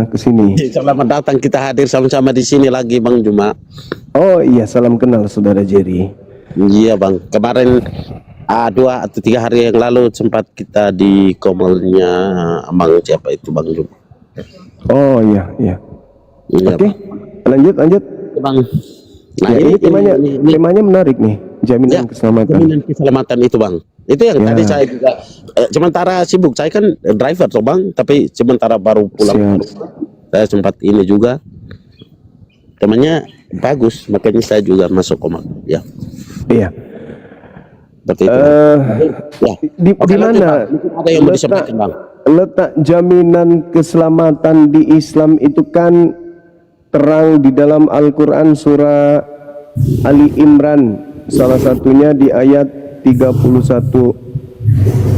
ke sini. Selamat datang, kita hadir sama-sama di sini lagi Bang Juma. Oh iya, salam kenal saudara Jerry. Iya Bang, kemarin 2 atau 3 hari yang lalu sempat kita di komelnya Bang siapa itu Bang Juma. Oh iya, iya. Iya, Oke, Bang. lanjut. Bang. Nah, Ya, ini temanya menarik nih, jaminan ya, keselamatan. Jaminan keselamatan itu Bang. Itu yang tadi saya juga sementara sibuk, saya kan driver toh Bang, tapi sementara baru pulang. Saya sempat ini juga. Temanya bagus, makanya saya juga masuk komak. Ya. Iya. Seperti itu. Ya. Di mana ada yang mau disampaikan Bang? Letak jaminan keselamatan di Islam itu kan terang di dalam Al-Quran surah Ali Imran, salah satunya di ayat 31.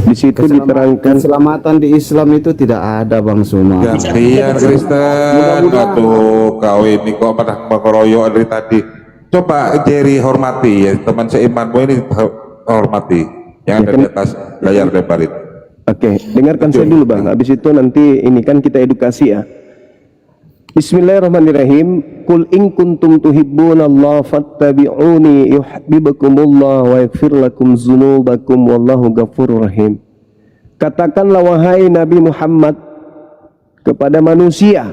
Di situ diterangkan keselamatan di Islam itu tidak ada Bang Suma. Gantian Kristen, aduh kau ini kok pada mengeroyok dari tadi. Coba Jerry hormati ya, teman seimanmu ini hormati yang ada di atas layar lebar itu. Oke, dengarkan saya dulu Bang. Habis itu nanti ini kan kita edukasi ya. Bismillahirrahmanirrahim. Qul in kuntum tuhibbunallaha fattabi'uni yuhibbukumullah wa yaghfir lakum dzunubakum wallahu ghafurur rahim. Katakanlah wahai Nabi Muhammad kepada manusia,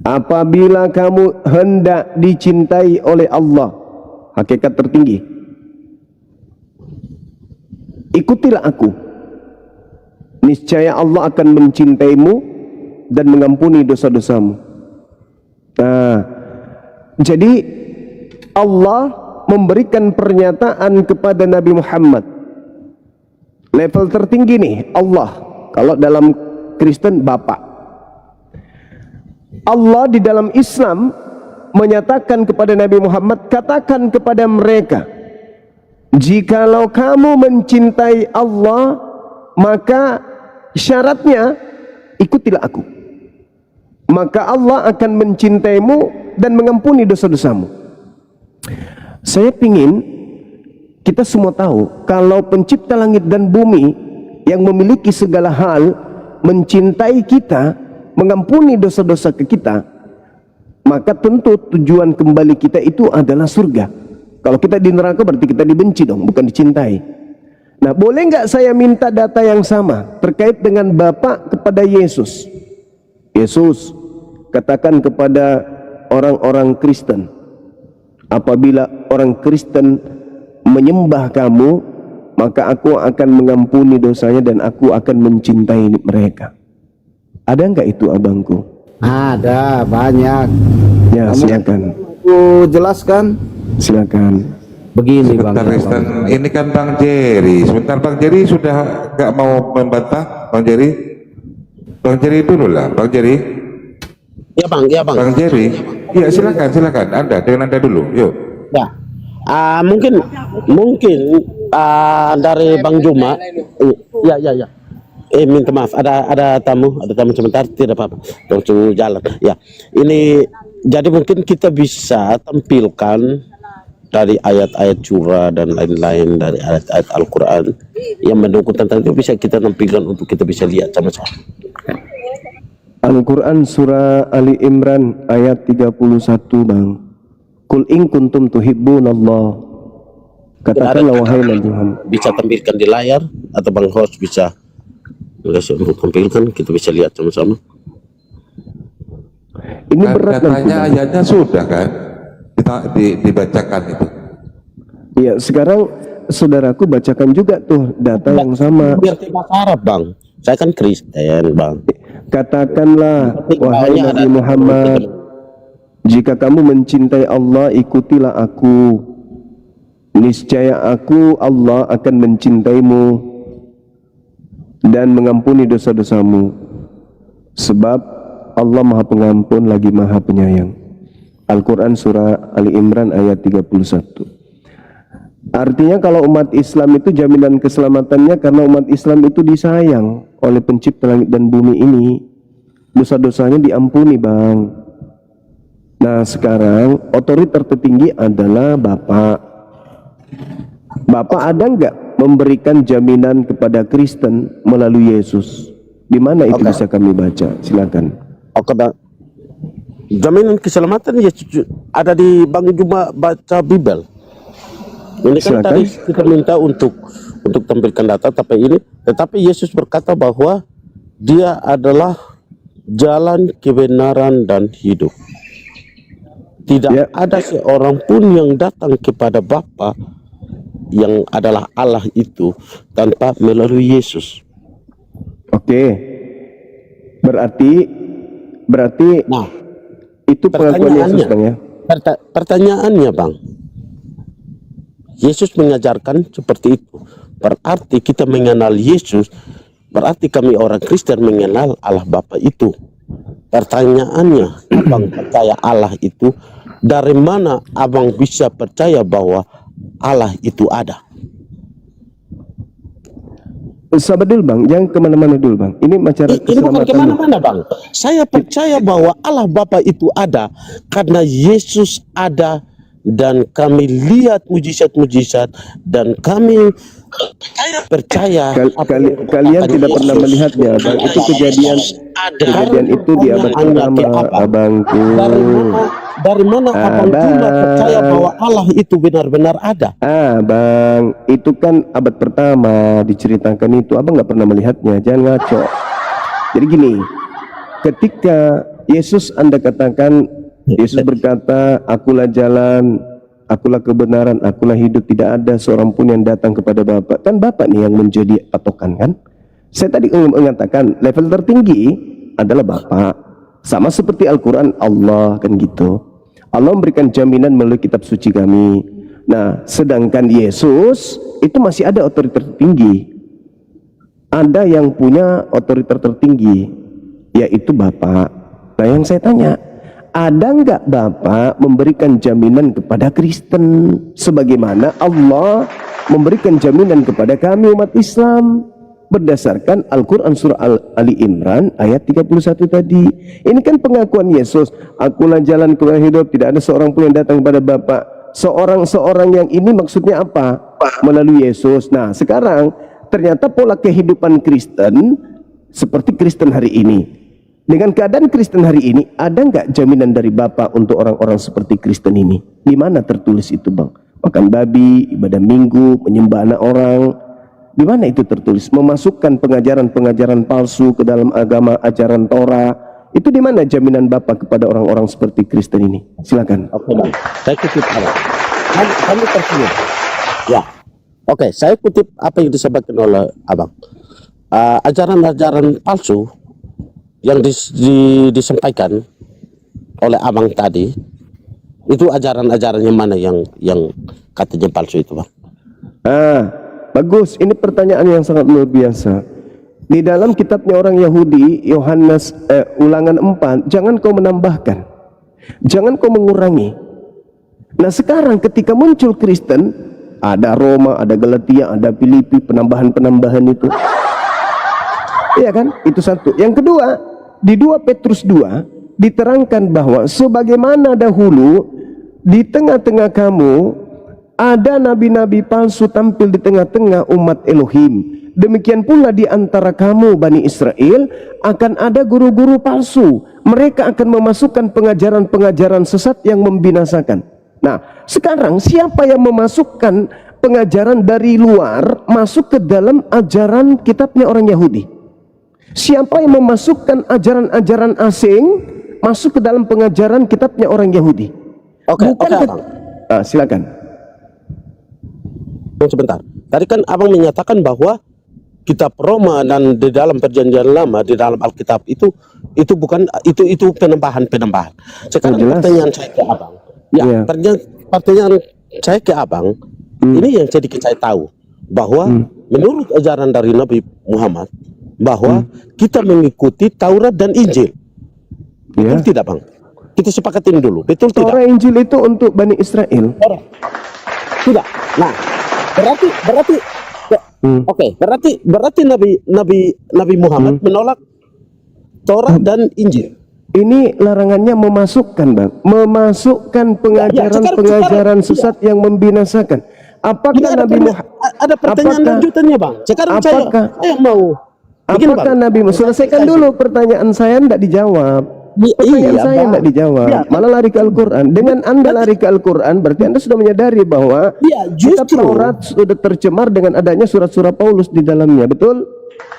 apabila kamu hendak dicintai oleh Allah, hakikat tertinggi, ikutilah aku, niscaya Allah akan mencintaimu dan mengampuni dosa-dosamu. Nah, jadi Allah memberikan pernyataan kepada Nabi Muhammad. Level tertinggi nih Allah. Kalau dalam Kristen Bapak. Allah di dalam Islam menyatakan kepada Nabi Muhammad, katakan kepada mereka, jikalau kamu mencintai Allah, maka syaratnya ikutilah aku, maka Allah akan mencintaimu dan mengampuni dosa-dosamu. Saya pingin kita semua tahu kalau pencipta langit dan bumi yang memiliki segala hal mencintai kita, mengampuni dosa-dosa ke kita, maka tentu tujuan kembali kita itu adalah surga. Kalau kita di neraka berarti kita dibenci dong, bukan dicintai. Nah, boleh nggak saya minta data yang sama terkait dengan Bapak kepada Yesus? Yesus, katakan kepada orang-orang Kristen, apabila orang Kristen menyembah kamu, maka aku akan mengampuni dosanya dan aku akan mencintai mereka. Ada nggak itu abangku? Ada, banyak. Ya, silakan. Aku jelaskan. Silakan. Begini Bang. Kristen, ini kan Bang Jerry. Sebentar Bang Jerry sudah nggak mau membantah Bang Jerry. Bang Jerry dulu lah, Bang Jerry. Ya Bang, ya Bang. Bang Jerry, iya silakan. Anda dengan Anda dulu, yuk. Ya. Mungkin dari Bang Juma. Ya. Minta maaf, ada tamu sebentar, tidak apa-apa. Tunggu jalan. Ya. Ini jadi mungkin kita bisa tampilkan dari ayat-ayat surah dan lain-lain dari ayat-ayat Al-Quran yang mendukung tentang itu, bisa kita tampilkan untuk kita bisa lihat sama-sama. Al-Quran surah Ali Imran ayat 31 Bang. Qul in kuntum tuhibbunallah. Katakanlah wahai Nabi Muhammad. Bisa tampilkan di layar atau Bang host bisa untuk tampilkan, kita bisa lihat sama-sama. Ini berat datanya ayatnya sudah kan dibacakan itu. Iya, sekarang saudaraku bacakan juga tuh data yang sama. Biar bahasa Arab Bang, saya kan Kristen Bang. Katakanlah wahai Nabi Muhammad, jika kamu mencintai Allah, ikutilah aku, niscaya aku Allah akan mencintaimu dan mengampuni dosa-dosamu, sebab Allah Maha Pengampun lagi Maha Penyayang. Al-Quran surah Ali Imran ayat 31. Artinya kalau umat Islam itu jaminan keselamatannya karena umat Islam itu disayang oleh pencipta langit dan bumi ini. Dosa-dosanya diampuni Bang. Nah sekarang otoritas tertinggi adalah Bapak. Bapak ada nggak memberikan jaminan kepada Kristen melalui Yesus? Di mana itu Oke. bisa kami baca? Silakan. Oke, Bang. Jaminan keselamatan ya ada di Bang Juma baca Bible. Ini kan Silakan. tadi kita minta untuk tampilkan data, tetapi Yesus berkata bahwa Dia adalah jalan kebenaran dan hidup. Tidak Ya. ada seorang pun yang datang kepada Bapa yang adalah Allah itu tanpa melalui Yesus. Oke. Berarti Nah, itu pengakuan Yesus, Bang ya. Pertanyaannya, Bang, Yesus mengajarkan seperti itu. Berarti kita mengenal Yesus, berarti kami orang Kristen mengenal Allah Bapa itu. Pertanyaannya, Abang percaya Allah itu, dari mana Abang bisa percaya bahwa Allah itu ada? Sabar dulu Bang, jangan kemana-mana dulu Bang. Ini masalah Ini bukan keselamatan. kemana-mana, Bang. Saya percaya bahwa Allah Bapa itu ada karena Yesus ada, dan kami lihat mujizat-mujizat, dan kami percaya Kalian tidak pernah melihatnya, Bang. Itu kejadian itu di abad pertama, abangku. Dari mana Abang Juma percaya bahwa Allah itu benar-benar ada? Bang, itu kan abad pertama diceritakan itu. Abang nggak pernah melihatnya, jangan ngaco. Jadi gini, ketika Yesus Anda katakan, Yesus berkata, akulah jalan, akulah kebenaran, akulah hidup, tidak ada seorang pun yang datang kepada Bapa. Kan Bapa nih yang menjadi patokan kan? Saya tadi mengatakan level tertinggi adalah Bapa. Sama seperti Al-Quran, Allah kan gitu. Allah memberikan jaminan melalui kitab suci kami. Nah, sedangkan Yesus itu masih ada otoritas tertinggi. Ada yang punya otoritas tertinggi, yaitu Bapa. Nah, yang saya tanya, ada nggak Bapa memberikan jaminan kepada Kristen sebagaimana Allah memberikan jaminan kepada kami umat Islam berdasarkan Al-Quran surah Ali Imran ayat 31 tadi. Ini kan pengakuan Yesus, akulah jalan keluar hidup, tidak ada seorang pun yang datang kepada Bapa. Seorang yang ini maksudnya apa? Melalui Yesus. Nah, sekarang ternyata pola kehidupan Kristen seperti Kristen hari ini. Dengan keadaan Kristen hari ini, ada nggak jaminan dari Bapa untuk orang-orang seperti Kristen ini? Di mana tertulis itu, Bang? Makan babi, ibadah minggu, menyembah anak orang. Di mana itu tertulis? Memasukkan pengajaran-pengajaran palsu ke dalam agama ajaran Torah. Itu di mana jaminan Bapa kepada orang-orang seperti Kristen ini? Silakan. Oke, Bang. Saya kutip Abang. Kami tersenyum. Ya. Oke, saya kutip apa yang disampaikan oleh Abang. Ajaran-ajaran palsu yang disampaikan oleh Abang tadi, itu ajaran-ajaran yang mana yang katanya palsu itu, Bang? Bagus, ini pertanyaan yang sangat luar biasa. Di dalam kitabnya orang Yahudi, Yohanes Ulangan 4, jangan kau menambahkan, jangan kau mengurangi. Nah, sekarang ketika muncul Kristen, ada Roma, ada Galatia, ada Filipi, penambahan-penambahan itu. Iya kan? Itu satu. Yang kedua, di 2 Petrus 2 diterangkan bahwa sebagaimana dahulu di tengah-tengah kamu ada nabi-nabi palsu tampil di tengah-tengah umat Elohim, demikian pula di antara kamu Bani Israel akan ada guru-guru palsu. Mereka akan memasukkan pengajaran-pengajaran sesat yang membinasakan. Nah, sekarang siapa yang memasukkan pengajaran dari luar masuk ke dalam ajaran kitabnya orang Yahudi? Siapa yang memasukkan ajaran-ajaran asing masuk ke dalam pengajaran kitabnya orang Yahudi? Oke, Abang. Silakan. Sebentar. Tadi kan Abang menyatakan bahwa kitab Roma dan di dalam Perjanjian Lama, di dalam Alkitab itu bukan itu penambahan. Sekarang pertanyaan saya ke Abang. Ya, pertanyaan saya ke Abang, ini yang sedikit saya tahu bahwa menurut ajaran dari Nabi Muhammad bahwa kita mengikuti Taurat dan Injil. Betul tidak, Bang? Kita sepakatin dulu. Betul tidak? Taurat Injil itu untuk Bani Israel. Tidak. Nah, berarti berarti Nabi Muhammad menolak Taurat dan Injil. Ini larangannya memasukkan, Bang, memasukkan pengajaran-pengajaran sesat yang membinasakan. Apakah Nabi Muhammad ada pertanyaan lanjutannya, Bang? Sekarang saya mau Begini, Apakah Bang. Nabi selesaikan dulu pertanyaan saya, tidak dijawab. Pertanyaan Iya, saya Bang. tidak dijawab, Iya. malah lari ke Al-Quran. Dengan Anda lari ke Al-Quran, berarti Anda sudah menyadari bahwa Iya, kitab justru. Taurat sudah tercemar dengan adanya surat-surat Paulus di dalamnya, betul?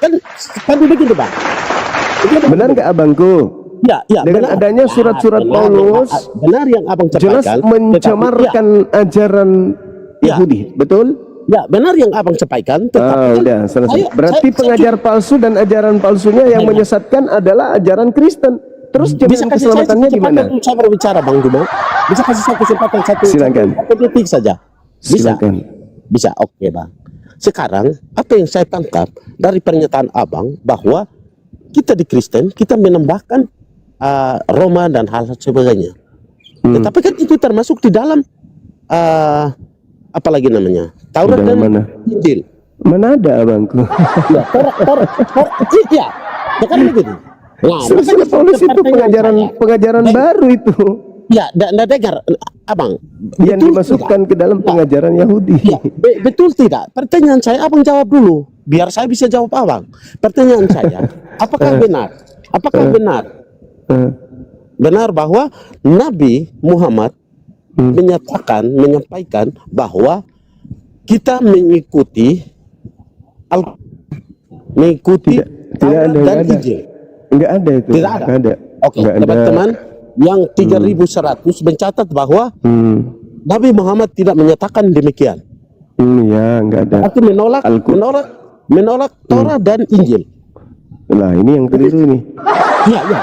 Kan begini, Bang. Benar nggak abangku? Ya, ya, Dengan benar. adanya surat-surat Benar, Paulus, benar yang abang jelas sampaikan. mencemarkan ajaran Ya. Yahudi, betul? Ya, benar yang abang sampaikan. Tetapi Udah selesai. saya- Berarti saya- pengajar palsu dan ajaran palsunya yang menyesatkan adalah ajaran Kristen. Terus bisa jaminan kasih keselamatannya saya di mana? kesempatan untuk saya berbicara, Bang Duma? Bisa kasih saya kesempatan Silakan. satu detik saja? Bisa. Silakan. Bisa, oke, Bang. Sekarang apa yang saya tangkap dari pernyataan abang bahwa kita di Kristen kita menambahkan Roma dan hal sebagainya. Tetapi kan itu termasuk di dalam apa lagi namanya? Taurat Di dan dalam mana? Injil. Mana ada abangku? Ya, Taurat. Iya. Sekarang begitu. Nah, Selesai Paulus itu pertanyaan saya, pengajaran baru itu ya, dan dengar, abang. yang betul dimasukkan tidak? ke dalam pengajaran Yahudi. Ya, betul tidak? Pertanyaan saya, abang jawab dulu, biar saya bisa jawab abang. Pertanyaan saya, apakah benar? Apakah benar? Benar bahwa Nabi Muhammad menyampaikan bahwa kita mengikuti Tidak Taurat ada, dan nggak ada. Injil. Enggak ada itu. Tidak ada. Nggak ada. Oke, Nggak ada. teman-teman yang 3.100 mencatat bahwa Nabi Muhammad tidak menyatakan demikian. Ya, enggak ada. Arti menolak Torah dan Injil. Nah, ini yang keliru nih. Iya, iya.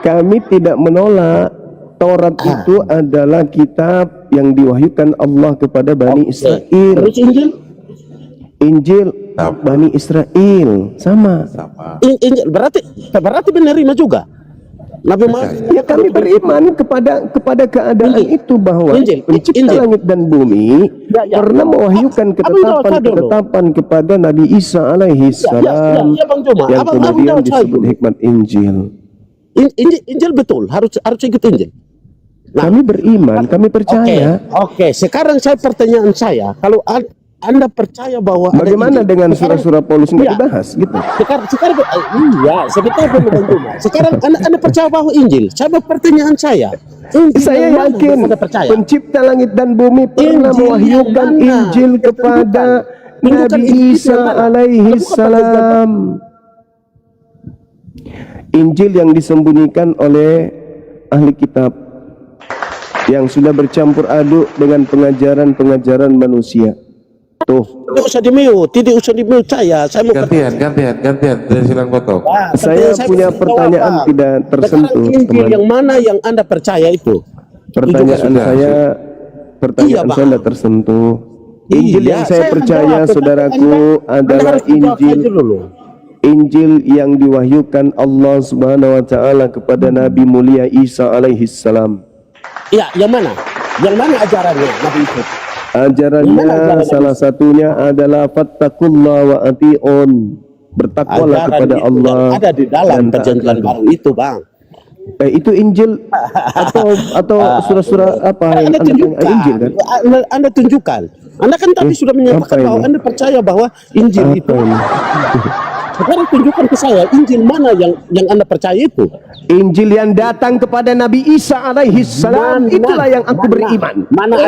Kami tidak menolak. Taurat itu adalah kitab yang diwahyukan Allah kepada Bani Israel. Terus Injil? Injil Bani Israel sama. Injil berarti menerima juga. Nabi Muhammad. Ya, kami beriman kepada keadaan itu bahwa Injil. pencipta langit dan bumi pernah mewahyukan ketetapan kepada Nabi Isa alaihi salam Bang Juma. yang Abang kemudian jawab saya disebut dulu. hikmat Injil. Injil betul, harus ikut Injil. Nah, Kami beriman, kami percaya. Oke. Sekarang pertanyaan saya, kalau Anda percaya bahwa Bagaimana ada Injil, dengan sekarang- surah-surah Paulus nggak Iya. dibahas gitu? Sekarang iya, sebentar Bang Juma. Sekarang anda percaya bahwa Injil? Saya pertanyaan saya. Injil Saya yang mana yakin Anda percaya? pencipta langit dan bumi pernah Injil mewahyukan yang mana? Injil kepada Tunjukkan Nabi Injil Isa yang mana? alaihi salam. Injil yang disembunyikan oleh ahli kitab yang sudah bercampur aduk dengan pengajaran-pengajaran manusia. Tuh, Tidak usah di-mute saya mau Gantian, dari silang potong. saya punya pertanyaan tidak tersentuh, Injil teman. yang mana yang Anda percaya itu? Pertanyaan Sudah. saya Iya, Bang. tidak tersentuh. Injil Iya, yang saya akan percaya, jawab, tetapi saudaraku, Anda adalah harus dijawab Injil aja dulu. Injil yang diwahyukan Allah Subhanahu wa taala kepada Nabi mulia Isa alaihi salam. Iya, yang mana? Yang mana ajarannya Nabi itu? Ajarannya salah satunya adalah fattakullah wa ati'un. Bertakwalah Ajaran kepada itu Allah. yang ada di dalam dan perjanjian taatlah. baru itu, Bang. Itu Injil atau surah-surah apa yang Anda Anda tunjukkan. Injil kan? Anda tunjukkan. Anda kan tadi sudah menyatakan apa bahwa ini? Anda percaya bahwa Injil Apa itu. ini? Sekarang tunjukkan ke saya Injil mana yang Anda percaya itu. Injil yang datang kepada Nabi Isa alaihi salam, itulah yang aku beriman. Mana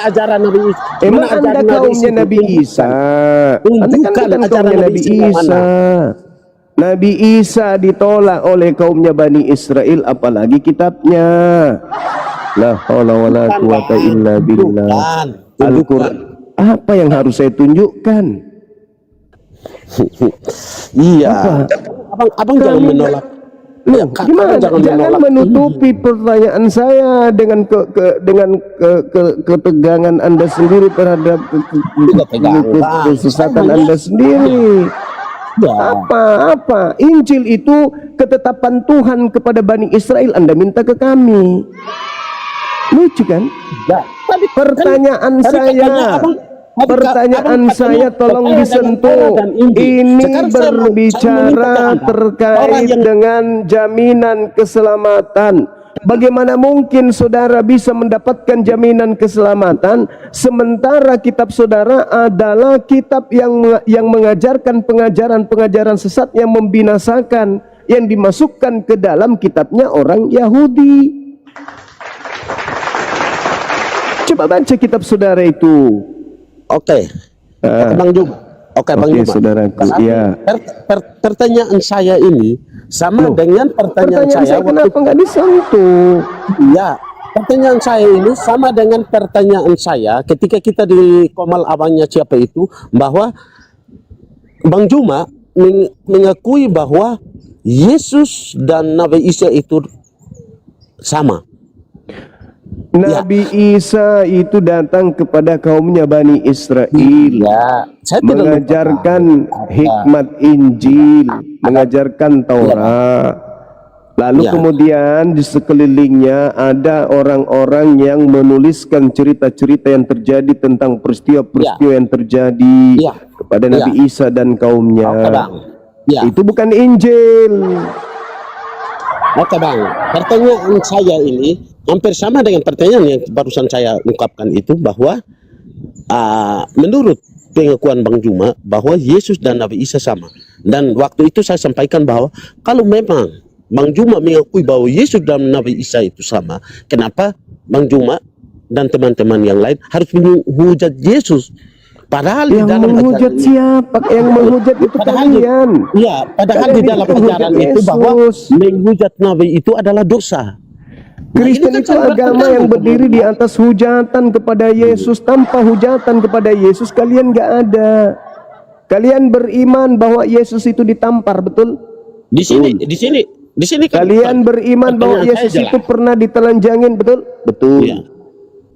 ajaran Nabi Isa? Emang Mana Anda ajaran kaumnya Isa? Nabi Isa? Anda kan Tunjukkan bukan ajaran kaumnya Nabi Nabi Isa yang Isa. Nabi Isa ditolak oleh kaumnya Bani Israel, apalagi kitabnya. La haula wala quwata illa billah. Al-Quran. Apa yang harus saya tunjukkan? Iya. Abang jangan menolak. Loh, gimana? Jangan Jangan menolak. menutupi pertanyaan saya dengan ketegangan Anda sendiri terhadap kesesatan Anda sendiri. Ya. Apa? Injil itu ketetapan Tuhan kepada Bani Israel. Anda minta ke kami. Lucu kan? Ya. Pertanyaan saya tolong disentuh. Ini berbicara terkait dengan jaminan keselamatan. Bagaimana mungkin saudara bisa mendapatkan jaminan keselamatan sementara kitab saudara adalah kitab yang mengajarkan pengajaran-pengajaran sesat yang membinasakan, yang dimasukkan ke dalam kitabnya orang Yahudi. Coba baca kitab saudara itu. Oke. Bang Juma. Oke, Bang Juma. Saudaraku, ya. Pertanyaan saya ini sama dengan pertanyaan saya kenapa nggak disentuh? Ya, pertanyaan saya ini sama dengan pertanyaan saya ketika kita di Komal abangnya siapa itu, bahwa Bang Juma mengakui bahwa Yesus dan Nabi Isa itu sama. Nabi Isa itu datang kepada kaumnya Bani Israel, saya mengajarkan hikmat Injil, mengajarkan Taurat. Lalu kemudian di sekelilingnya ada orang-orang yang menuliskan cerita-cerita yang terjadi tentang peristiwa-peristiwa yang terjadi kepada Nabi Isa dan kaumnya. Itu bukan Injil. Oke Bang, pertanyaan saya ini hampir sama dengan pertanyaan yang barusan saya ungkapkan itu, bahwa menurut pengakuan Bang Juma bahwa Yesus dan Nabi Isa sama. Dan waktu itu saya sampaikan bahwa kalau memang Bang Juma mengakui bahwa Yesus dan Nabi Isa itu sama, kenapa Bang Juma dan teman-teman yang lain harus menghujat Yesus? Padahal yang di dalam menghujat siapa? Yang menghujat itu kalian. Iya, padahal di dalam ajaran itu bahwa menghujat Nabi itu adalah dosa. Kristen itu agama yang berdiri di atas hujatan kepada Yesus. Tanpa hujatan kepada Yesus kalian nggak ada. Kalian beriman bahwa Yesus itu ditampar, betul? Di sini kalian beriman bahwa Yesus itu pernah ditelanjangin, betul? Betul. Iya.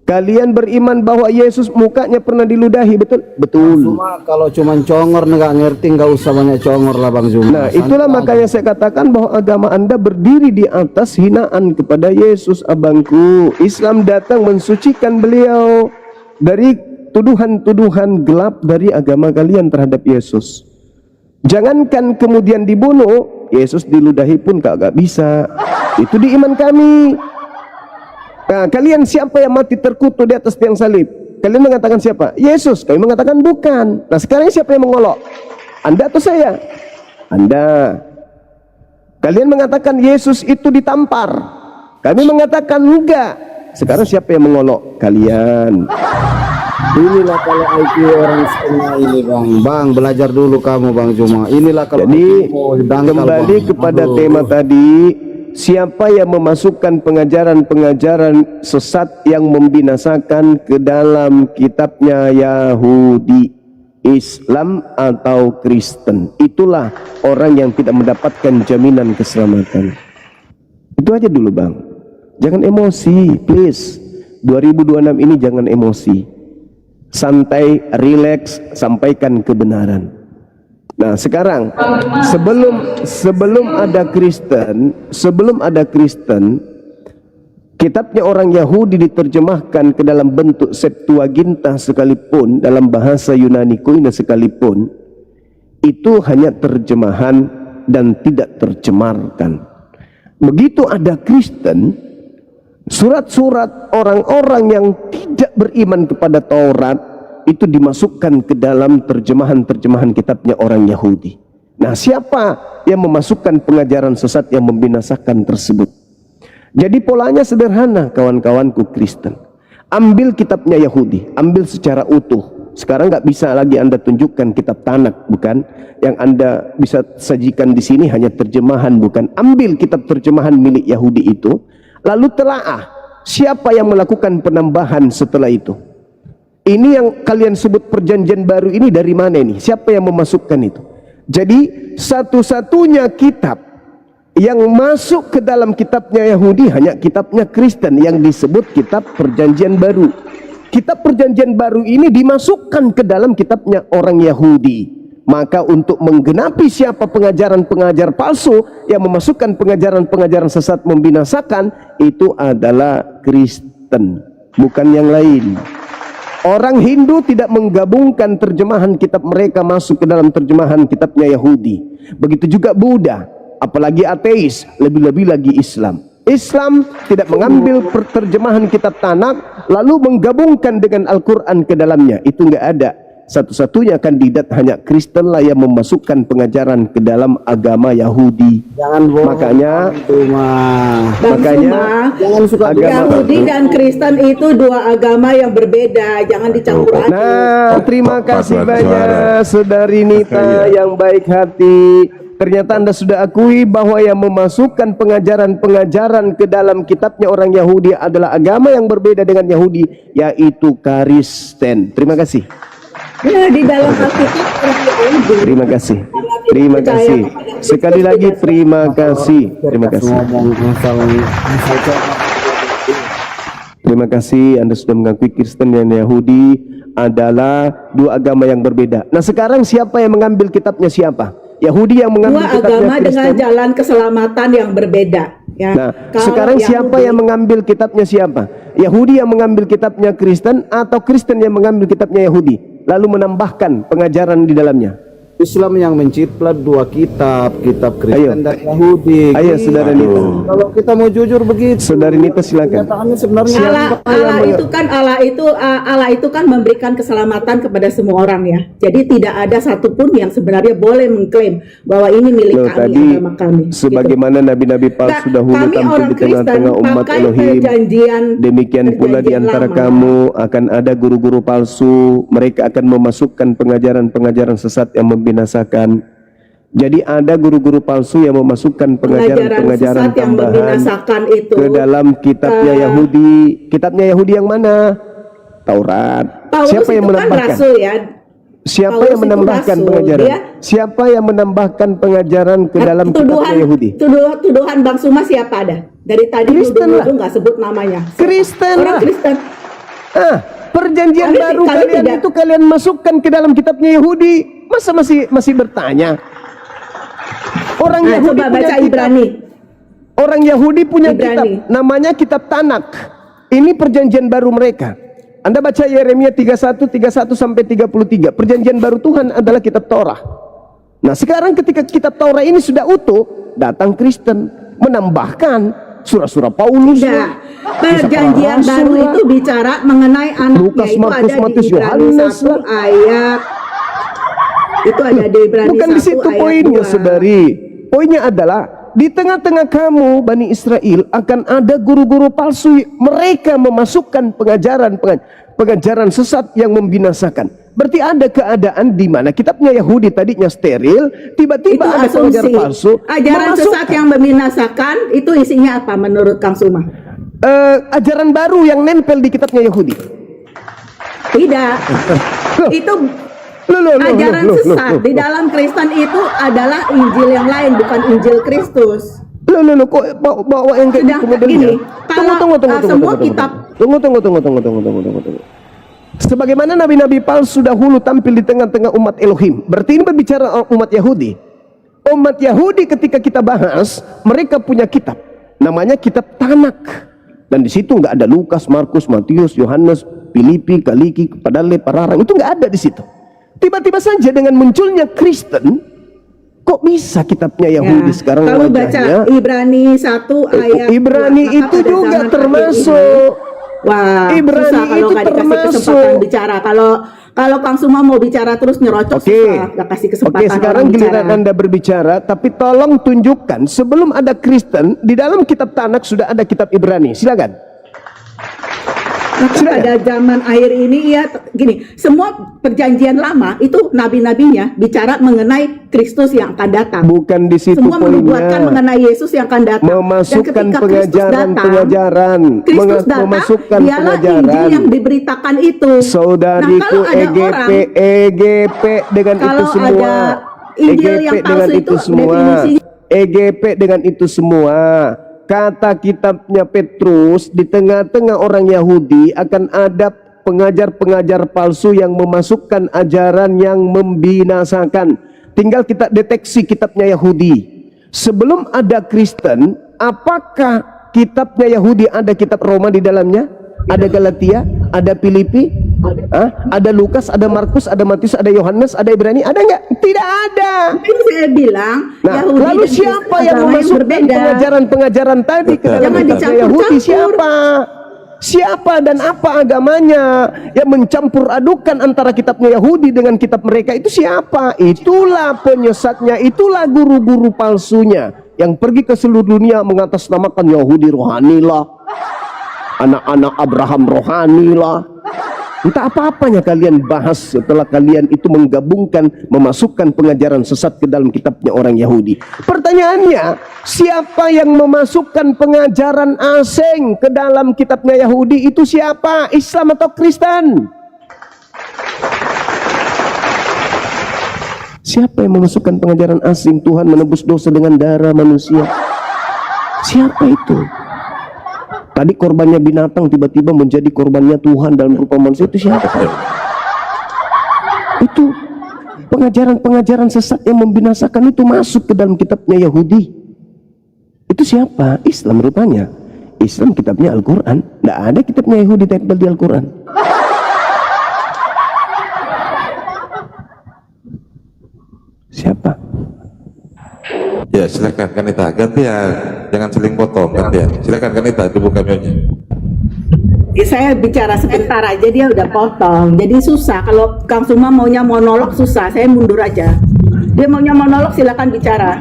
Kalian beriman bahwa Yesus mukanya pernah diludahi, betul? Betul. Cuma kalau cuma congor nggak ngerti, nggak usah banyak congor lah Bang Juma. Nah, itulah makanya saya katakan bahwa agama Anda berdiri di atas hinaan kepada Yesus, abangku. Islam datang mensucikan beliau dari tuduhan-tuduhan gelap dari agama kalian terhadap Yesus. Jangankan kemudian dibunuh, Yesus diludahi pun kagak bisa. Itu di iman kami. Nah, kalian siapa yang mati terkutuk di atas tiang salib? Kalian mengatakan siapa? Yesus. Kami mengatakan bukan. Nah, sekarang siapa yang mengolok? Anda atau saya? Anda. Kalian mengatakan Yesus itu ditampar. Kami mengatakan enggak. Sekarang siapa yang mengolok? Kalian. Inilah kalau IQ orang setengah ini Bang. Belajar dulu kamu Bang Juma. Inilah kalau jadi kembali kepada tema tadi. Siapa yang memasukkan pengajaran-pengajaran sesat yang membinasakan ke dalam kitabnya Yahudi, Islam atau Kristen, itulah orang yang tidak mendapatkan jaminan keselamatan. Itu aja dulu Bang. Jangan emosi, please. 2026 ini jangan emosi. Santai, relax, sampaikan kebenaran. Nah, sekarang sebelum ada Kristen, kitabnya orang Yahudi diterjemahkan ke dalam bentuk Septuaginta sekalipun, dalam bahasa Yunani Koine sekalipun, itu hanya terjemahan dan tidak tercemarkan. Begitu ada Kristen, surat-surat orang-orang yang tidak beriman kepada Taurat itu dimasukkan ke dalam terjemahan-terjemahan kitabnya orang Yahudi. Nah, siapa yang memasukkan pengajaran sesat yang membinasakan tersebut? Jadi polanya sederhana, kawan-kawanku Kristen. Ambil kitabnya Yahudi, ambil secara utuh. Sekarang nggak bisa lagi Anda tunjukkan kitab Tanak, bukan? Yang Anda bisa sajikan di sini hanya terjemahan, bukan? Ambil kitab terjemahan milik Yahudi itu, lalu telaah siapa yang melakukan penambahan setelah itu. Ini yang kalian sebut perjanjian baru ini dari mana ini? Siapa yang memasukkan itu? Jadi satu-satunya kitab yang masuk ke dalam kitabnya Yahudi hanya kitabnya Kristen yang disebut kitab perjanjian baru. Kitab perjanjian baru ini dimasukkan ke dalam kitabnya orang Yahudi. Maka untuk menggenapi siapa pengajaran-pengajar palsu yang memasukkan pengajaran-pengajaran sesat membinasakan, itu adalah Kristen, bukan yang lain. Orang Hindu tidak menggabungkan terjemahan kitab mereka masuk ke dalam terjemahan kitabnya Yahudi. Begitu juga Buddha, apalagi ateis, lebih-lebih lagi Islam. Islam tidak mengambil terjemahan kitab Tanakh lalu menggabungkan dengan Al-Quran ke dalamnya. Itu nggak ada. Satu-satunya kandidat hanya Kristen lah yang memasukkan pengajaran ke dalam agama Yahudi. Jangan bohong. Makanya jangan suka Yahudi dan Kristen itu dua agama yang berbeda, jangan dicampur aduk. Nah, terima kasih banyak Saudari Nita yang baik hati. Ternyata Anda sudah akui bahwa yang memasukkan pengajaran-pengajaran ke dalam kitabnya orang Yahudi adalah agama yang berbeda dengan Yahudi, yaitu Kristen. Terima kasih. Ya, di dalam Alkitab orang Yahudi. Terima kasih. Terima kasih. Sekali lagi terima kasih. Terima kasih. Terima kasih Anda sudah mengakui Kristen dan Yahudi adalah dua agama yang berbeda. Nah, sekarang siapa yang mengambil kitabnya siapa? Yahudi yang mengambil Dua kitabnya agama Kristen. dengan jalan keselamatan yang berbeda. Ya. Nah, Kalau sekarang siapa Yahudi- yang mengambil kitabnya siapa? Yahudi yang mengambil kitabnya Kristen atau Kristen yang mengambil kitabnya Yahudi lalu menambahkan pengajaran di dalamnya? Islam yang menciprat dua kitab Kristen dan Yahudi. Ayo, Saudara Nita. Kalau kita mau jujur begitu, Saudari Nita silakan. kenyataannya sebenarnya Allah itu kan memberikan keselamatan kepada semua orang ya. Jadi tidak ada satupun yang sebenarnya boleh mengklaim bahwa ini milik Loh, kami, tadi agama kami. sebagaimana nabi-nabi palsu Nah, dahulu kami tampil orang di tengah-tengah Kristen umat pakai Elohim, demikian pula di perjanjian antara lama. kamu akan ada guru-guru palsu. Mereka akan memasukkan pengajaran-pengajaran sesat yang membinasakan. Jadi ada guru-guru palsu yang memasukkan pengajaran-pengajaran sesat yang tambahan membinasakan itu ke dalam kitabnya Yahudi. Kitabnya Yahudi yang mana? Taurat. Paulus Siapa yang itu kan menambahkan? rasul ya. Siapa Paulus yang itu menambahkan rasul. pengajaran? Dia- Siapa yang menambahkan pengajaran ke dalam kitabnya Yahudi? Tuduhan Bang Suma siapa ada? Dari tadi Kristen lah. nuduh nggak sebut namanya. Kristen Orang lah. Kristen. Perjanjian Kami- baru kami kalian tidak- itu kalian masukkan ke dalam kitabnya Yahudi. Masa masih bertanya? Orang Nah, Yahudi coba punya baca kitab. Ibrani. Orang Yahudi punya Ibrani. kitab, namanya kitab Tanakh. Ini perjanjian baru mereka. Anda baca Yeremia 31 sampai 33. Perjanjian baru Tuhan adalah kitab Torah. Nah, sekarang ketika kitab Torah ini sudah utuh, datang Kristen menambahkan surah-surah Paulus. Tidak. Perjanjian Rasul baru lah. itu bicara mengenai anaknya. Lukas, Itu Markus, ada Matius, di Ibrani Yohanes 1 lah. ayat. Itu ada di Ibrani Bukan 1 di situ ayat poinnya, 2. saudari. Poinnya adalah di tengah-tengah kamu Bani Israel akan ada guru-guru palsu. Mereka memasukkan pengajaran sesat yang membinasakan. Berarti ada keadaan di mana kitabnya Yahudi tadinya steril, tiba-tiba Itu ada pengajar asumsi. palsu Ajaran sesat yang membinasakan itu isinya apa menurut Kang Suma? ajaran baru yang nempel di kitabnya Yahudi. Tidak. Itu ajaran sesat di dalam Kristen itu adalah Injil yang lain, bukan Injil Kristus. Kok bawa yang kayak Sedangkan kemudian gini, tunggu. Sebagaimana nabi-nabi palsu dahulu tampil di tengah-tengah umat Elohim. Berarti ini berbicara umat Yahudi. Umat Yahudi ketika kita bahas, mereka punya kitab. Namanya kitab Tanakh. Dan di situ nggak ada Lukas, Markus, Matius, Yohanes, Filipi, Galiki, Padale, Pararang. Itu nggak ada di situ. Tiba-tiba saja dengan munculnya Kristen, kok bisa kitabnya Yahudi sekarang Kalau wajahnya? baca Ibrani 1 ayat Ibrani 2, maka itu pada juga zaman termasuk. Wah, Ibrani susah kalau itu nggak dikasih termasuk. kesempatan bicara. Kalau Kang Suma mau bicara terus nyerocok, susah nggak kasih kesempatan. Oke, sekarang orang giliran bicara. Anda berbicara, tapi tolong tunjukkan sebelum ada Kristen di dalam kitab Tanakh sudah ada kitab Ibrani. Silakan. Maka pada zaman akhir ini ya gini, semua perjanjian lama itu nabi-nabinya bicara mengenai Kristus yang akan datang. Bukan di situ Semua poinnya. menubuatkan mengenai Yesus yang akan datang. Memasukkan Dan ketika Kristus datang, pengajaran, memasukkan dialah Injil yang diberitakan itu. Saudariku, nah, kalau ada EGP dengan Kalau itu semua. ada Injil yang EGP dengan palsu itu itu semua. definisinya- EGP dengan itu semua. Kata kitabnya Petrus, di tengah-tengah orang Yahudi akan ada pengajar-pengajar palsu yang memasukkan ajaran yang membinasakan. Tinggal kita deteksi kitabnya Yahudi. Sebelum ada Kristen, apakah kitabnya Yahudi ada kitab Roma di dalamnya? Ada Galatia, ada Filipi, Ada Lukas, ada Markus, ada Matius, ada Yohanes, ada Ibrani, ada nggak? Tidak ada. Ini saya bilang Nah, Yahudi lalu dan siapa yang agama memasukkan berbeda. pengajaran-pengajaran tadi ke dalam Jangan kitab Yahudi? dicampur-campur. Siapa? Siapa dan apa agamanya yang mencampur adukan antara kitabnya Yahudi dengan kitab mereka? Itu siapa? Itulah penyesatnya, itulah guru-guru palsunya yang pergi ke seluruh dunia mengatasnamakan Yahudi rohani lah, anak-anak Abraham rohani lah. Entah apa-apanya kalian bahas setelah kalian itu menggabungkan, memasukkan pengajaran sesat ke dalam kitabnya orang Yahudi. Pertanyaannya, siapa yang memasukkan pengajaran asing ke dalam kitabnya Yahudi? Itu siapa? Islam atau Kristen? Siapa yang memasukkan pengajaran asing? Tuhan menebus dosa dengan darah manusia. Siapa itu? Tadi korbannya binatang tiba-tiba menjadi korbannya Tuhan dalam rupa manusia. Itu siapa? Itu pengajaran-pengajaran sesat yang membinasakan itu masuk ke dalam kitabnya Yahudi. Itu siapa? Islam rupanya. Islam kitabnya Al-Quran. Tidak ada kitabnya Yahudi tempel di Al-Quran. Siapa? Ya silakan Kanita, gantian, jangan seling potong, gantian. Silakan Kanita, dibuka mionya. Saya bicara sebentar aja dia udah potong, jadi susah. Kalau Kang Suma maunya monolog susah, saya mundur aja. Dia maunya monolog silakan bicara.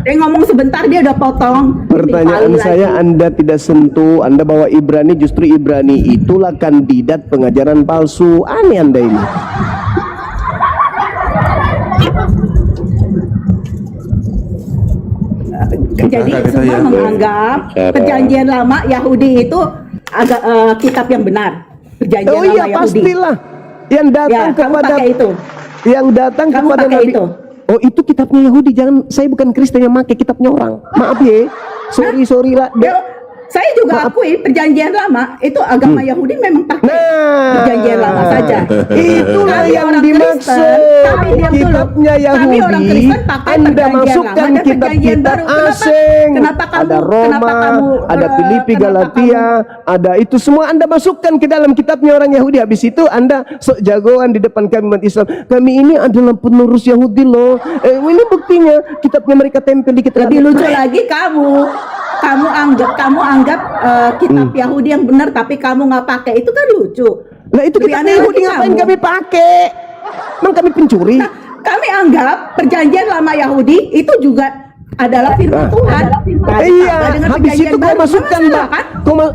Dia ngomong sebentar dia udah potong. Pertanyaan Dikali saya, lagi. Anda tidak sentuh, Anda bawa Ibrani, justru Ibrani itulah kandidat pengajaran palsu. Aneh Anda ini. Jadi semua menganggap perjanjian lama Yahudi itu agak kitab yang benar. Perjanjian Oh lama iya, Yahudi. pastilah. Yang datang Ya, kamu kepada pakai itu. Yang datang Kamu kepada pakai Nabi. itu. Oh itu kitabnya Yahudi. Jangan, saya bukan Kristen yang pakai kitabnya orang. Maaf ya. Sorry lah. Saya juga akui perjanjian lama itu agama Yahudi memang pakai Nah, perjanjian lama saja. itulah Kami yang orang dimaksud. Kristen, kami diam dulu. Kitabnya Kami orang Yahudi, Kristen pakai Anda perjanjian masukkan lama dan perjanjian kitab-kitab baru. asing. Kenapa kamu? Ada Roma, kenapa kamu, ada Filipi, kenapa Galatia, ada itu semua Anda masukkan ke dalam kitabnya orang Yahudi. Habis itu Anda sok jagoan di depan kami umat Islam. Kami ini adalah penerus Yahudi loh. Ini buktinya kitabnya mereka tempel di kitab. Lebih lucu lagi kamu anggap kitab Yahudi yang benar tapi kamu nggak pakai, itu kan lucu. Lah itu Lebih kitabnya aneh Yahudi lagi ngapain kamu. kami pakai? Emang kami pencuri? Nah, kami anggap perjanjian lama Yahudi itu juga adalah firman Tuhan. Iya, Dengan habis perjanjian itu kau baru, masukkan, masalah, Mbak. kan?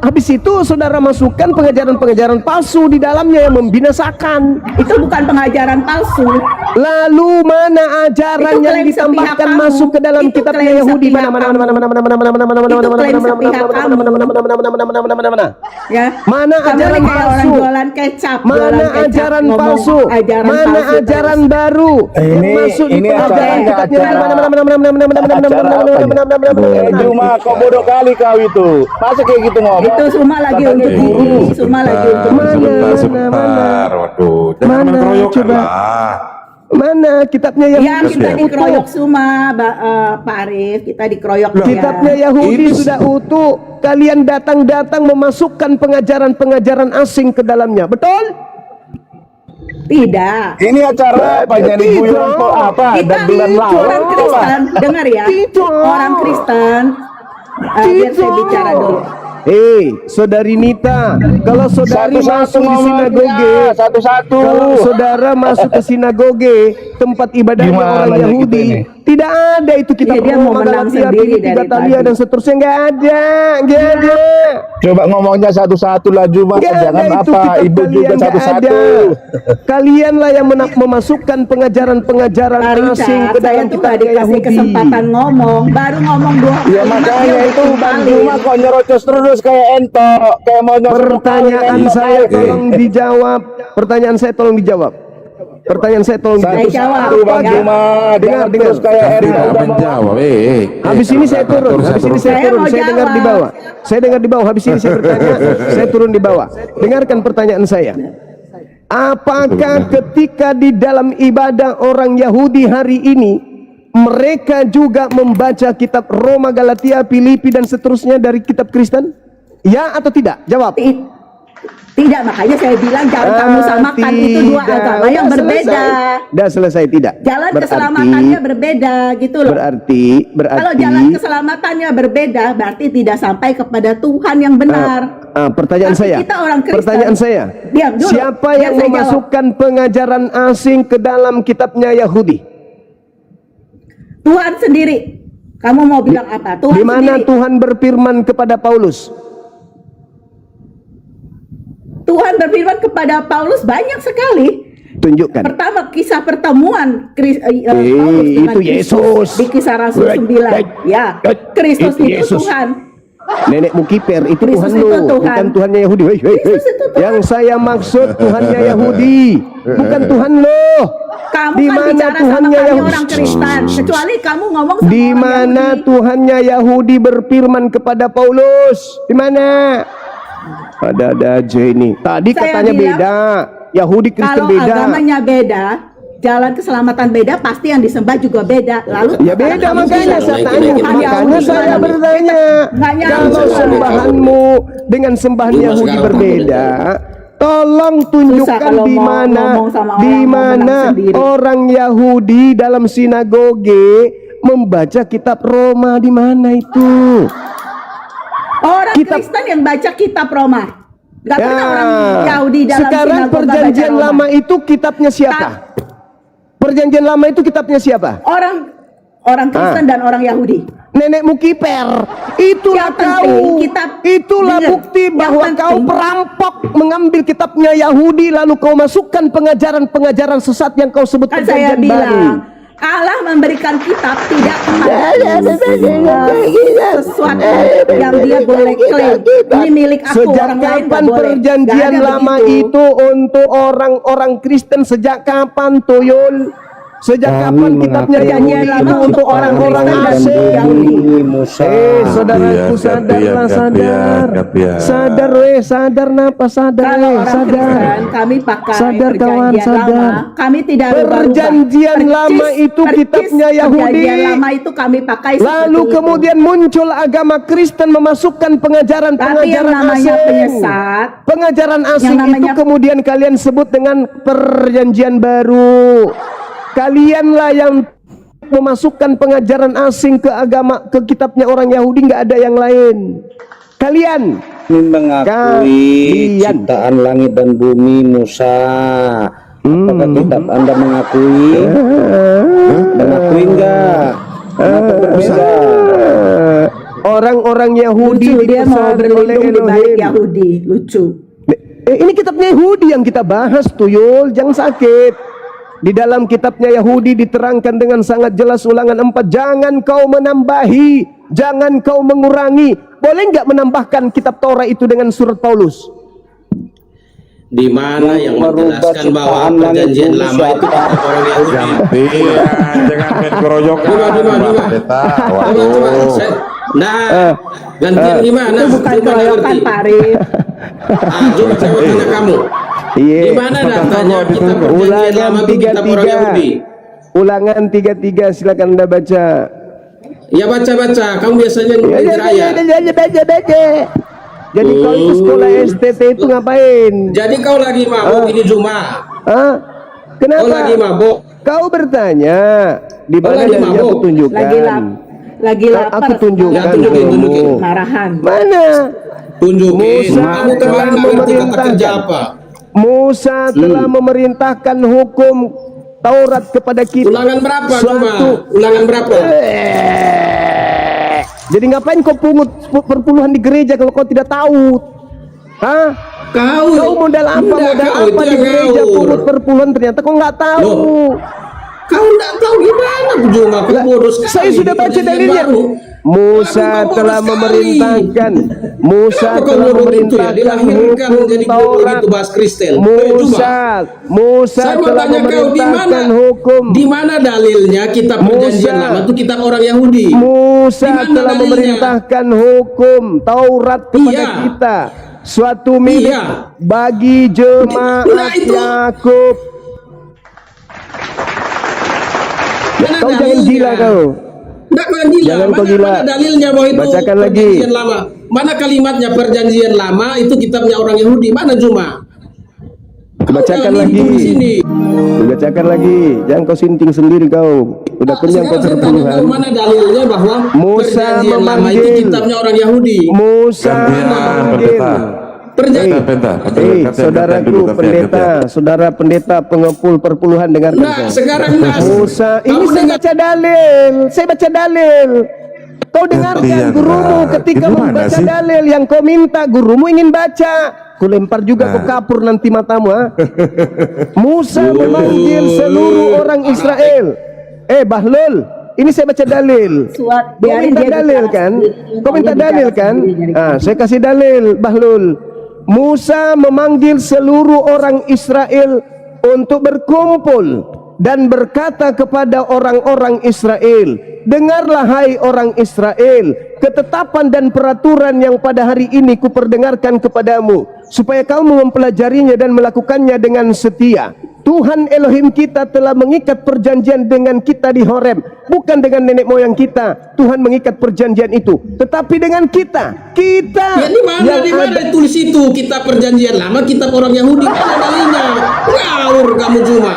Habis itu saudara masukkan pengajaran-pengajaran palsu di dalamnya yang membinasakan. Itu bukan pengajaran palsu. Lalu mana ajaran Itu yang klaim sepihak ditambahkan kamu. masuk ke dalam Itu kitabnya klaim Yahudi? sepihak Mana? kamu. Itu klaim sepihak kamu. Ya. Mana Kamu ajaran ini kayak orang palsu? jualan kecap, Mana jualan kecap, ajaran ngomong palsu? ajaran Mana palsu ajaran terus. baru yang Ini- masuk di ini pengajaran acara- kitabnya? Cuma kau bodoh kali kau itu. Masa kayak gitu ngomong? Itu semua lagi untuk guru, semua lagi untuk Mana? Sebentar, waduh, jangan Mana? mengeroyokkan Coba. lah. Mana kitabnya Ya, Yahudi kita sudah dikeroyok utuh? semua, Pak Arif. Kita dikeroyok ya. Kitabnya Yahudi Itu- sudah utuh. Kalian datang-datang memasukkan pengajaran-pengajaran asing ke dalamnya. Betul? Tidak. Ini acara apa? Jadi Tidak. guyur untuk apa? Kita Dan bulan lalu. orang Kristen, dengar ya. Tidak. Orang Kristen. Biar saya bicara dulu. Hei, saudari Nita, kalau saudari masuk di sinagoge, Satu-satu. kalau saudara masuk ke sinagoge, tempat ibadahnya Gimana orang nih kita Yahudi, ini? tidak ada itu kitab Iya, dia mau Roma, menang Galatia, sendiri Filipi, dari Gatalia tadi. dan seterusnya. Nggak ada. Coba ngomongnya satu-satu lah Juma. Nggak ada Jangan itu apa kitab ibu juga kalian, nggak satu-satu. ada. Kalianlah yang memasukkan pengajaran-pengajaran Pak asing Richard, ke saya dalam tuh nggak kitabnya dikasih Yahudi. kesempatan ngomong, baru ngomong 2 Ya makanya itu Bang Juma kok nyerocos terus kayak ento, kayak mau nyosor Pertanyaan entok saya aja. tolong dijawab. Pertanyaan saya tolong dijawab. Pertanyaan saya tolong Saya dijawab. jawab. Satu Bang Ya. Juma, Dengar, jangan dengar. terus kayak Kan ento tidak udah mau menjawab. Habis ini saya turun. Terus Habis ini terus. saya Saya turun. mau Saya dengar jawab. di bawah. Saya dengar di bawah. Habis ini saya bertanya. Saya turun di bawah. Dengarkan pertanyaan saya. Apakah ketika di dalam ibadah orang Yahudi hari ini mereka juga membaca kitab Roma, Galatia, Filipi dan seterusnya dari kitab Kristen? Ya atau tidak? Jawab. Tidak, makanya saya bilang jangan kamu samakan itu dua agama yang berbeda. Dah selesai tidak? Jalan keselamatannya berbeda gitu loh. Berarti Kalau jalan keselamatannya berbeda, berarti tidak sampai kepada Tuhan yang benar. Pertanyaan Tapi saya. kita orang Kristen. Pertanyaan saya. Diam dulu, Siapa biar yang saya memasukkan pengajaran asing ke dalam kitabnya Yahudi? Tuhan sendiri. Kamu mau bilang apa? Tuhan Di mana sendiri. Tuhan berfirman kepada Paulus? Tuhan berfirman kepada Paulus banyak sekali. Tunjukkan. Pertama, kisah pertemuan Paulus dengan itu Yesus. di Kisah Rasul 9. Ya, Kristus Itu itu Yesus. Tuhan. Nenekmu kiper itu Kristus Tuhan itu lo, Tuhan. bukan Tuhannya Yahudi. Hei, hei, hei. Kristus itu Tuhan. Yang saya maksud Tuhannya Yahudi, bukan Tuhan lo. Kamu Di kan mana bicara sama Tuhannya kami Yahudi? orang Kristen, kecuali kamu ngomong sama Di orang mana Yahudi. Tuhannya Yahudi berfirman kepada Paulus? Di mana? Ada aja ini. Tadi Saya katanya bilang, beda. Yahudi Kristen Kalau beda. agamanya beda, jalan keselamatan beda, pasti yang disembah juga beda. Lalu Ya beda, kamu makanya bilang, saya Tuhan tanya. Tuhan Makanya Yahudi saya gimana? bertanya. Nggak nyambung. Kalau sembahanmu dengan sembahan Cuma Yahudi sekarang berbeda, tolong tunjukkan kalau di mau mana ngomong sama orang, di mau menang mana sendiri. orang Yahudi dalam sinagoge membaca kitab Roma, di mana itu? Orang Kitab- Kristen yang baca kitab Roma. Gak Ya, pernah orang Yahudi dalam sekarang sinagoga perjanjian baca Roma. lama itu kitabnya siapa? Perjanjian lama itu kitabnya siapa? Orang Kristen dan orang Yahudi. Nenekmu kiper. Itulah Yang penting kau. kitab- Itulah Dengar, bukti yang bahwa penting- kau perampok mengambil kitabnya Yahudi lalu kau masukkan pengajaran-pengajaran sesat yang kau sebut Kan saya perjanjian baru. bilang Allah memberikan kitab tidak kepada sesuatu yang dia boleh klaim. Ini milik aku, Sejak orang lain kapan nggak boleh. perjanjian Nggak ada lama begitu. itu untuk orang-orang Kristen? Sejak kapan, Tuyul? Sejak kapan kitabnya perjanjian Yahudi lama itu untuk orang-orang asing? Saudaraku, sadarlah, sadar. gantian. Sadar, sadar napa, sadar, Kalau orang sadar. Kristen, kami pakai Sadar, kawan, perjanjian sadar. lama. Kami tidak berubah-ubah. Perjanjian lama itu kitabnya Yahudi. Perjanjian lama itu kami pakai Lalu seperti itu. kemudian muncul agama Kristen memasukkan Tapi yang pengajaran-pengajaran namanya asing. penyesat, Pengajaran asing Yang namanya- itu kemudian kalian sebut dengan perjanjian baru. Kalianlah yang memasukkan pengajaran asing ke agama, ke kitabnya orang Yahudi, nggak ada yang lain. Kalian. Mengakui Kalian. ciptaan langit dan bumi Musa. Apakah kitab Anda mengakui? Mengakui enggak? Kenapa berbeda? Orang-orang Yahudi lucu dia mau dipesan oleh berlindung di balik Elohim. Yahudi. Lucu. Ini kitabnya Yahudi yang kita bahas, Tuyul, jangan sakit. Di dalam kitabnya Yahudi diterangkan dengan sangat jelas ulangan 4, jangan kau menambahi, jangan kau mengurangi. Boleh nggak menambahkan kitab Taurat itu dengan surat Paulus? Di mana yang Merubah menjelaskan bahwa ciptaan langit perjanjian bumi lama itu siapa? kitab orang Yahudi. Iya, jangan main keroyokan. Dima. Pak Pendeta. Coba, Waduh. Nah, gantian gimana? Itu bukan Coba keroyokan, ngerti. Pak Arif. Coba saya tanya kamu. Iya. Di mana datanya kitab perjanjian Ulangan lama itu kitab orang 33. Yahudi? Ulangan 33, silakan Anda baca. Ya baca-baca, kamu biasanya nyuruh ayat. Baca. Jadi kau itu sekolah STT itu ngapain? Jadi kau lagi mabuk ini Jumat. Hah? Kenapa? Kau lagi mabuk. Kau bertanya di mana lagi dalilnya aku mabuk. tunjukkan. Lagi lapar. Aku tunjukkan Ya, tunjukin. kamu. Marahan. Mana? Tunjukin. Musa Kamu kemarin telah nggak ngerti kata memerintahkan. kerja apa? Musa telah memerintahkan hukum Taurat kepada kita. Ulangan berapa Suatu- Jumat? Ulangan berapa? Jadi ngapain kau pungut perpuluhan di gereja kalau kau tidak tahu? Hah? Kau modal apa? Enggak, Modal kau apa itu di yang gereja ngawur. pungut perpuluhan ternyata kau nggak tahu. Loh. Kau enggak tahu gimana Juma? Kau bodoh sekali. Saya sudah baca Perjanjian dalilnya. baru. Musa Kau bodoh telah sekali. memerintahkan. Musa Kenapa kau telah bodoh gitu ya? memerintahkan Dilahirkan hukum menjadi bodoh Taurat. gitu bahas Kristen. Musa Saya mau telah tanya kau di mana? memerintahkan hukum. Di mana dalilnya kitab perjanjian Musa. lama itu kitab orang Yahudi? Musa Di mana telah dalilnya? memerintahkan hukum Taurat kepada Iya. kita. Suatu milik Iya. bagi jemaat Nah, itu. Yakub. Mana Kau jangan dalilnya? gila kau. Enggak, kau yang gila. Jangan kau gila. Mana dalilnya bahwa itu Bacakan lagi. perjanjian lama? Mana kalimatnya perjanjian lama itu kitabnya orang Yahudi? Mana Juma? Bacakan lagi. Di sini. Bacakan lagi. Jangan kau sinting sendiri kau. Udah kenyang kau Sekarang saya tanya terpuluhan. kau, mana dalilnya bahwa Musa perjanjian lama itu memanggil. kitabnya orang Yahudi? Musa Gantian memanggil. pendeta. Perjanjian. Saudaraku pendeta, saudara pendeta pengepul perpuluhan dengarkan Nah, saya. sekarang Nas. Musa, ini Kamu saya dengar- baca dalil, saya baca dalil. Kau dengarkan Gantian, gurumu Pak. ketika Gimana membaca sih? dalil yang kau minta, gurumu ingin baca. Ku lempar juga ke kapur nanti matamu, ha? Musa memanggil seluruh orang Israel. Bahlul, ini saya baca dalil. Suat, Kau biarin minta dia dalil bicara kan? sendiri. Kau minta Dia bicara dalil kan? sendiri. Saya kasih dalil, Bahlul. Musa memanggil seluruh orang Israel untuk berkumpul dan berkata kepada orang-orang Israel, dengarlah hai orang Israel, ketetapan dan peraturan yang pada hari ini kuperdengarkan kepadamu, supaya kamu mempelajarinya dan melakukannya dengan setia. Tuhan Elohim kita telah mengikat perjanjian dengan kita di Horeb, bukan dengan nenek moyang kita. Tuhan mengikat perjanjian itu, tetapi dengan kita. Ya di mana tulis itu kitab perjanjian lama, kitab orang Yahudi? Mana dalilnya? Ngawur kamu Juma.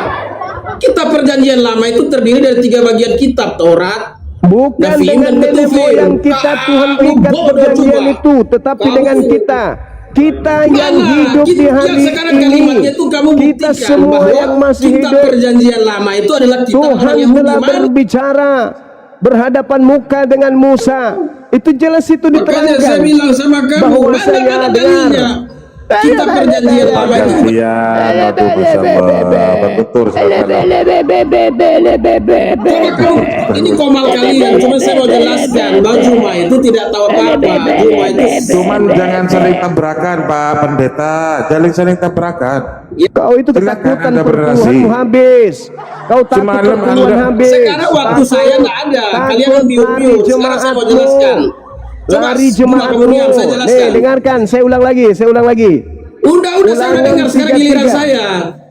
Kitab perjanjian lama itu terdiri dari 3 bagian kitab, Taurat, Bukan Nafim dengan dan nenek Ketuvim. moyang kita Tuhan mengikat Bodoh perjanjian juga. itu, tetapi Kamu- dengan kita. Kita yang Mana? hidup di Yang hari sekarang ini, kalimatnya itu kamu kita buktikan semua bahwa yang masih kitab hidup, perjanjian lama itu adalah kitab orang Tuhan Yahudi. telah Mana? berbicara berhadapan muka dengan Musa. Itu jelas itu Makanya saya diterangkan bilang sama kamu, bahwasanya mana dengar. dalilnya? Kitab perjanjian lama itu Gantian, aduh Masya Allah, betul sekali. Coba kamu, ini komal kalian, cuma saya mau jelaskan bahwa Juma itu tidak tahu apa-apa. Juma itu Cuman jangan saling tabrakan Pak Pendeta, jangan saling tabrakan. Kau itu Silakan ketakutan Anda bernasi. perpuluhanmu habis. Kau takut Semalam perpuluhan Anda- habis. sekarang waktu saya nggak ada. Kalian Takut mute-mute. lari Sekarang saya mau jemaatmu. jelaskan. Coba, Lari Juma, jemaatmu. kamu diam, saya jelaskan. Nih, dengarkan, saya ulang lagi. Udah saya nggak Ulangan dengar sekarang giliran 33. saya.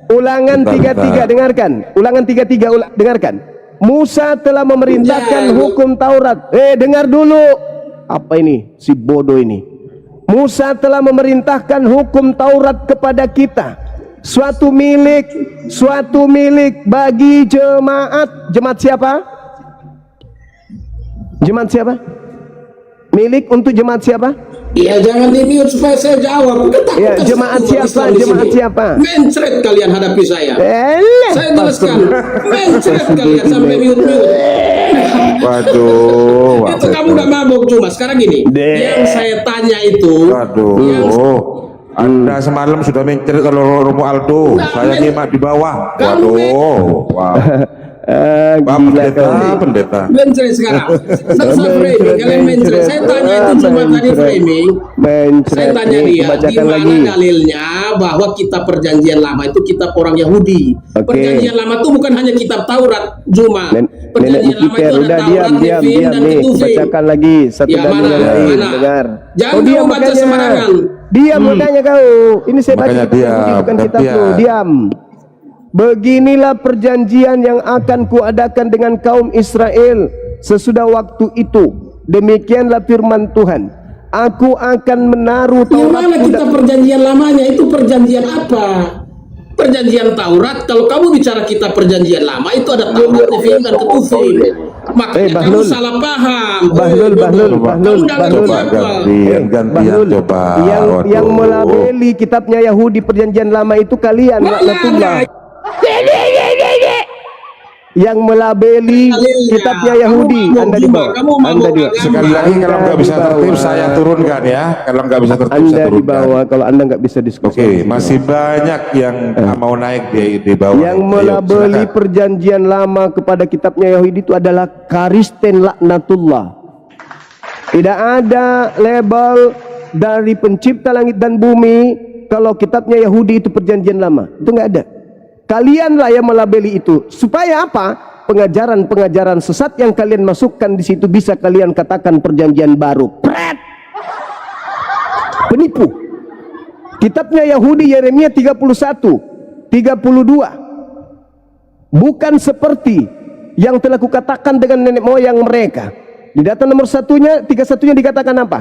Ulangan Bentar, 33 bentar. dengarkan. Ulangan 33 dengarkan. Musa telah memerintahkan Ya. hukum Taurat. Dengar dulu. Apa ini? Si bodoh ini. Musa telah memerintahkan hukum Taurat kepada kita. Suatu milik bagi jemaat. Jemaat siapa? Jemaat siapa? Milik untuk jemaat siapa? Ya jangan di-mute supaya saya jawab. Udah takut Ya, kan jemaat umat siapa? Islam di Jemaat sini. siapa? Mencret kalian hadapi saya. Saya jelaskan. Mencret kalian sampai mute-mute. Waduh, Itu kamu udah mabuk Cuma. Sekarang gini, yang saya tanya itu, waduh. Anda semalam sudah mencret kalau Romo Aldo, saya nyimak di bawah. Waduh, wah. Pak Gila Pendeta, kau. Pendeta. mencret sekarang. Saya framing, kalian mencret. Saya tanya itu cuma tadi framing. Saya tanya dia, di Bacakan mana lagi. dalilnya bahwa kitab perjanjian lama itu kitab orang Yahudi. Oke. Perjanjian lama itu bukan hanya kitab Taurat, Juma. Nenek Perjanjian lama Mukiper, itu ada udah Taurat, diam Nefim, dan nih. Ketuvim. Bacakan lagi satu Ya, dalil mana, yang lain. mana? Dengar. Jangan Kau diam kamu baca makanya. sembarangan. Diam makanya kau. Ini saya baca Makanya kitab Yahudi, diam, bukan kitab gantian. lu. Diam. Beginilah perjanjian yang akan kuadakan dengan kaum Israel sesudah waktu itu. Demikianlah firman Tuhan. Aku akan menaruh Yang Taurat mana kitab perjanjian lamanya? Itu perjanjian apa? Perjanjian Taurat. Kalau kamu bicara kitab perjanjian lama itu ada Taurat, Nefim, dan Ketuvim. Makanya kamu Bahlul. salah paham. Bahlul, Bahlul, Kamu Bahlul, udah Bahlul. ngerti apa? Gantian Bahlul, coba. yang Waduh. melabeli kitabnya Yahudi perjanjian lama itu kalian, laknatullah. Yang melabeli Dalilnya. kitabnya Kamu Yahudi, mabuk Anda di juga, bawah. kamu mabuk Anda di bawah. agama. Sekali lagi kalau nggak bisa Anda di tertib bawah. saya turunkan ya. Kalau nggak bisa tertib saya Anda di turunkan. bawah kalau Anda nggak bisa diskusi. Oke, masih banyak yang mau naik di bawah. Yang Ayo, melabeli silakan. perjanjian lama kepada kitabnya Yahudi itu adalah Karisten laknatullah. Tidak ada label dari pencipta langit dan bumi kalau kitabnya Yahudi itu perjanjian lama. Itu nggak ada. Kalianlah yang melabeli itu. Supaya apa? Pengajaran-pengajaran sesat yang kalian masukkan di situ bisa kalian katakan perjanjian baru. Pret! Penipu. Kitabnya Yahudi Yeremia 31, 32. Bukan seperti yang telah kukatakan dengan nenek moyang mereka. Di data nomor 31 dikatakan apa?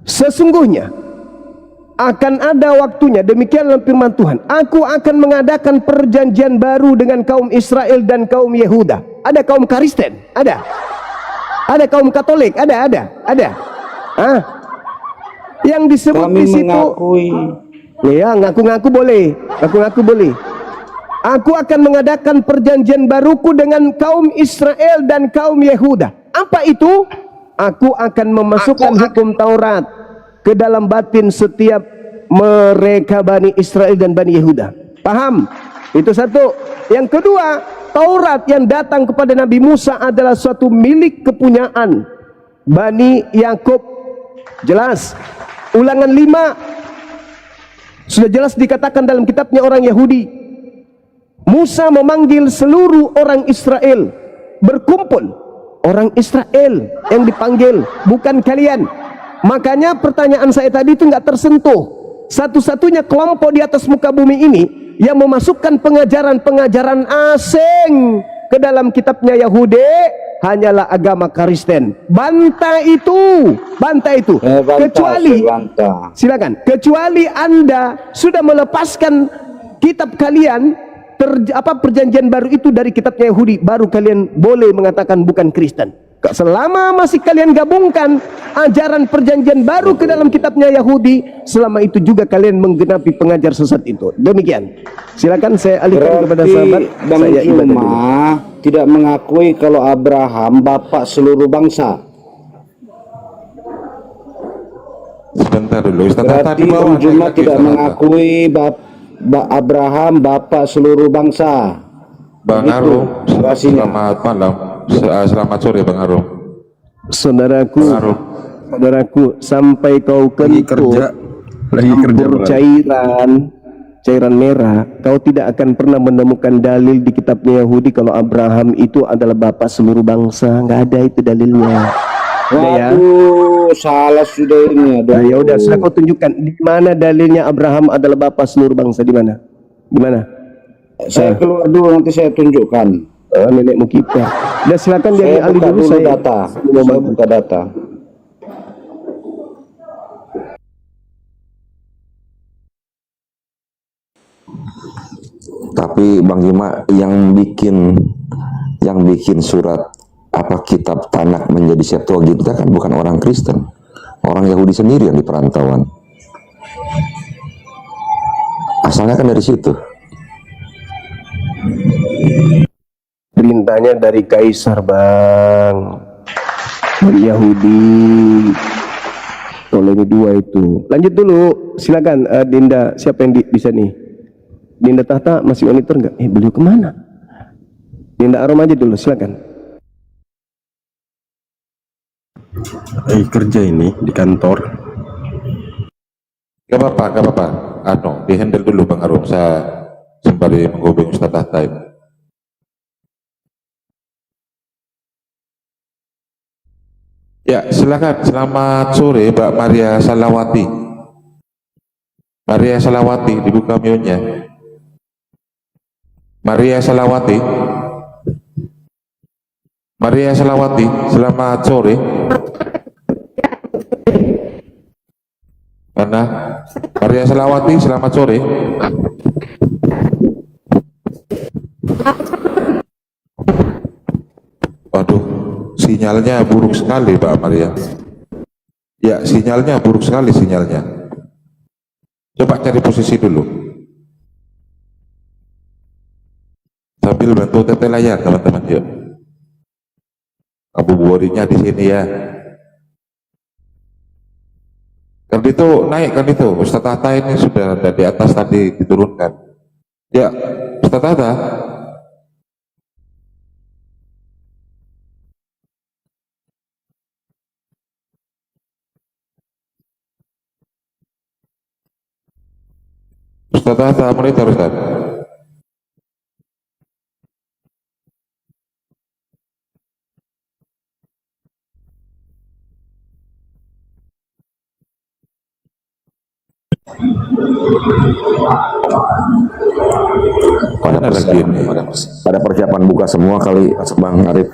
Sesungguhnya akan ada waktunya, demikianlah firman Tuhan, aku akan mengadakan perjanjian baru dengan kaum Israel dan kaum Yehuda. Ada kaum Kristen, ada kaum Katolik, ada. Yang disebut Kami di situ, mengakui. ya ngaku-ngaku boleh. Aku akan mengadakan perjanjian baruku dengan kaum Israel dan kaum Yehuda. Apa itu? Aku akan memasukkan hukum Taurat ke dalam batin setiap mereka Bani Israel dan Bani Yehuda. Paham? Itu satu. Yang kedua, Taurat yang datang kepada Nabi Musa adalah suatu milik kepunyaan Bani Yakub. Jelas. Ulangan 5 sudah jelas dikatakan dalam kitabnya orang Yahudi. Musa memanggil seluruh orang Israel berkumpul. Orang Israel yang dipanggil, bukan kalian. Makanya pertanyaan saya tadi itu nggak tersentuh. Satu-satunya kelompok di atas muka bumi ini yang memasukkan pengajaran-pengajaran asing ke dalam kitabnya Yahudi hanyalah agama Kristen. Bantah itu. Silakan. Kecuali Anda sudah melepaskan kitab kalian, perjanjian baru itu dari kitabnya Yahudi, baru kalian boleh mengatakan bukan Kristen. Selama masih kalian gabungkan ajaran perjanjian baru ke dalam kitabnya Yahudi, selama itu juga kalian menggenapi pengajar sesat itu. Demikian. Silakan saya alihkan kepada sahabat. Bang Saya Juma tidak mengakui kalau Abraham bapak seluruh bangsa. Sebentar dulu, Ustaz. Berarti Bang Juma tidak mengakui Abraham bapak seluruh bangsa. Bang Arum, selamat malam. Selamat sore Bang Arum. Saudaraku, sampai kau kentut cairan merah, kau tidak akan pernah menemukan dalil di kitabnya Yahudi kalau Abraham itu adalah bapak seluruh bangsa. Nggak ada itu dalilnya. Waduh, salah sudah ini. Nah, ya udah, sudah kau tunjukkan di mana dalilnya Abraham adalah bapak seluruh bangsa, di mana? Saya keluar dulu, nanti saya tunjukkan. Nenekmu kita. Dan silakan Saya jadi ahli buka dulu. dulu data. Saya buka data. Tapi Bang Juma yang bikin surat apa kitab Tanakh menjadi Septuaginta kan bukan orang Kristen, orang Yahudi sendiri yang di perantauan. Asalnya kan dari situ. Perintahnya dari Kaisar, Bang. Dari Yahudi. Ptolemy II itu. Lanjut dulu, silakan Dinda. Siapa yang bisa nih? Dinda Tahta masih monitor nggak? Beliau kemana? Dinda Arum aja dulu, silakan. Kerja ini di kantor. Gak apa-apa. Di-handle dulu Bang Arum. Saya sembari menghubungi Ustaz Tahta ini. Ya, silakan. Selamat sore, Mbak Maria Salawati. Maria Salawati, dibuka mute-nya. Maria Salawati. Maria Salawati, selamat sore. Mana? Maria Salawati, selamat sore. Waduh, sinyalnya buruk sekali Mbak Maria. Ya, sinyalnya buruk sekali sinyalnya. Coba cari posisi dulu. Sambil bantu teteh layar teman-teman, yuk. Abu Buwarinya di sini ya. Kan itu naik kan itu. Ustaz Tahta ini sudah ada di atas tadi diturunkan. Ya, Ustaz Tahta. Ustaz Tahta, monitor Ustaz. Mana lagi ini? pada persiapan buka semua kali Bang Arif.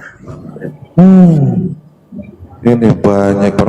Ini banyak